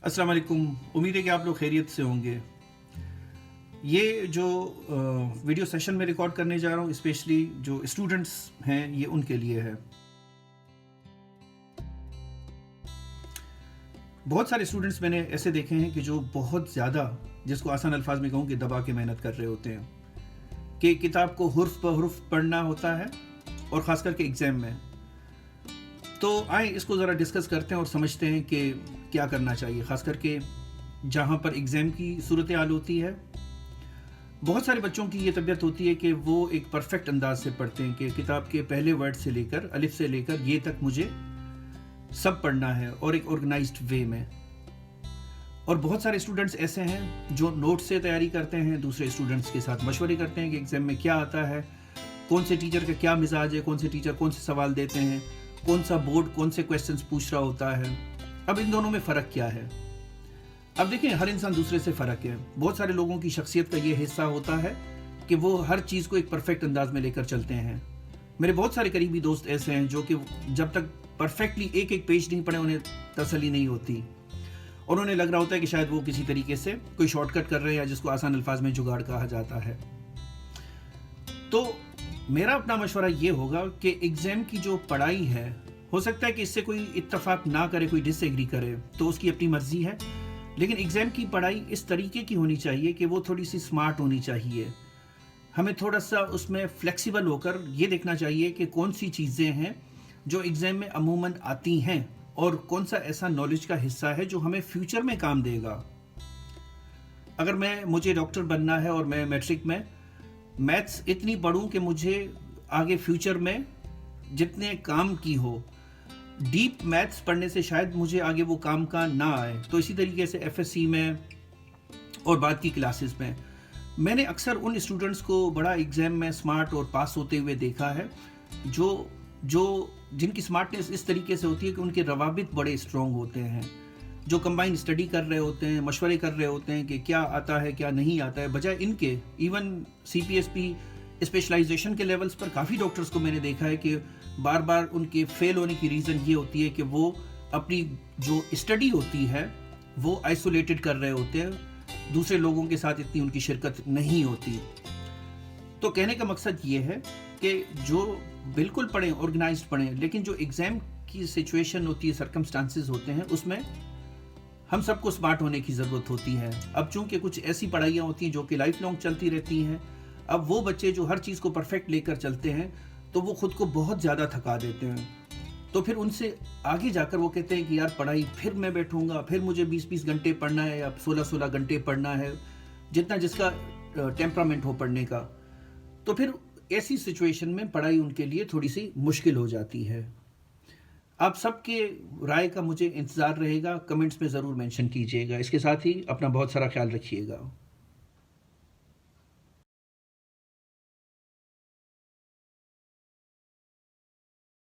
अस्सलाम वालेकुम। उम्मीद है कि आप लोग खैरियत से होंगे। ये जो वीडियो सेशन में रिकॉर्ड करने जा रहा हूँ, स्पेशली जो स्टूडेंट्स हैं, ये उनके लिए है। बहुत सारे स्टूडेंट्स मैंने ऐसे देखे हैं कि जो बहुत ज़्यादा, जिसको आसान अल्फाज में कहूँ कि दबा के मेहनत कर रहे होते हैं, कि किताब को हुर्फ ब हुर्फ पढ़ना होता है, और ख़ास करके एग्ज़ाम में। तो आए इसको ज़रा डिस्कस करते हैं और समझते हैं कि क्या करना चाहिए, ख़ास करके जहाँ पर एग्ज़ाम की सूरत हाल होती है। बहुत सारे बच्चों की ये तबीयत होती है कि वो एक परफेक्ट अंदाज से पढ़ते हैं कि किताब के पहले वर्ड से लेकर, अलिफ से लेकर ये तक मुझे सब पढ़ना है, और एक ऑर्गेनाइज्ड वे में। और बहुत सारे स्टूडेंट्स ऐसे हैं जो नोट से तैयारी करते हैं, दूसरे स्टूडेंट्स के साथ मशवरे करते हैं कि एग्ज़ाम में क्या आता है, कौन से टीचर का क्या मिजाज है, कौन से टीचर कौन से सवाल देते हैं, कौन सा बोर्ड कौन से क्वेश्चंस पूछ रहा होता है। अब इन दोनों में फ़र्क क्या है? अब देखें, हर इंसान दूसरे से फ़र्क है। बहुत सारे लोगों की शख्सियत का ये हिस्सा होता है कि वो हर चीज़ को एक परफेक्ट अंदाज में लेकर चलते हैं। मेरे बहुत सारे करीबी दोस्त ऐसे हैं जो कि जब तक परफेक्टली एक एक पेज नहीं पढ़े उन्हें तसल्ली नहीं होती, और उन्हें लग रहा होता है कि शायद वो किसी तरीके से कोई शॉर्टकट कर रहे हैं, या जिसको आसान अल्फाज में जुगाड़ कहा जाता है। तो मेरा अपना मशवरा ये होगा कि एग्ज़ाम की जो पढ़ाई है, हो सकता है कि इससे कोई इत्तफाक ना करे, कोई डिसएग्री करे, तो उसकी अपनी मर्जी है, लेकिन एग्ज़ाम की पढ़ाई इस तरीके की होनी चाहिए कि वो थोड़ी सी स्मार्ट होनी चाहिए। हमें थोड़ा सा उसमें फ्लेक्सिबल होकर ये देखना चाहिए कि कौन सी चीज़ें हैं जो एग्ज़ाम में अमूमन आती हैं, और कौन सा ऐसा नॉलेज का हिस्सा है जो हमें फ्यूचर में काम देगा। अगर मुझे डॉक्टर बनना है और मैं मैट्रिक में मैथ्स इतनी पढ़ूं कि मुझे आगे फ्यूचर में जितने काम की हो, डीप मैथ्स पढ़ने से शायद मुझे आगे वो काम का ना आए। तो इसी तरीके से एफएससी में और बाद की क्लासेस में मैंने अक्सर उन स्टूडेंट्स को बड़ा एग्ज़ाम में स्मार्ट और पास होते हुए देखा है, जिनकी स्मार्टनेस इस तरीके से होती है कि उनके रवाबित बड़े स्ट्रॉन्ग होते हैं, जो कंबाइन स्टडी कर रहे होते हैं, मशवरे कर रहे होते हैं कि क्या आता है क्या नहीं आता है। बजाय इनके, इवन सीपीएसपी स्पेशलाइजेशन के लेवल्स पर काफ़ी डॉक्टर्स को मैंने देखा है कि बार बार उनके फेल होने की रीज़न ये होती है कि वो अपनी जो स्टडी होती है वो आइसोलेटेड कर रहे होते हैं, दूसरे लोगों के साथ इतनी उनकी शिरकत नहीं होती। तो कहने का मकसद ये है कि जो बिल्कुल पढ़ें, ऑर्गेनाइज्ड पढ़ें, लेकिन जो एग्ज़ाम की सिचुएशन होती है, सर्कमस्टांसेस होते हैं, उसमें हम सबको स्मार्ट होने की ज़रूरत होती है। अब चूंकि कुछ ऐसी पढ़ाइयाँ होती हैं जो कि लाइफ लॉन्ग चलती रहती हैं, अब वो बच्चे जो हर चीज़ को परफेक्ट लेकर चलते हैं तो वो खुद को बहुत ज़्यादा थका देते हैं। तो फिर उनसे आगे जाकर वो कहते हैं कि यार पढ़ाई फिर मैं बैठूंगा, फिर मुझे 20-20 घंटे पढ़ना है, या 16-16 घंटे पढ़ना है, जितना जिसका टेम्परामेंट हो पढ़ने का। तो फिर ऐसी सिचुएशन में पढ़ाई उनके लिए थोड़ी सी मुश्किल हो जाती है। आप सबके राय का मुझे इंतज़ार रहेगा, कमेंट्स में ज़रूर मेंशन कीजिएगा। इसके साथ ही अपना बहुत सारा ख्याल रखिएगा।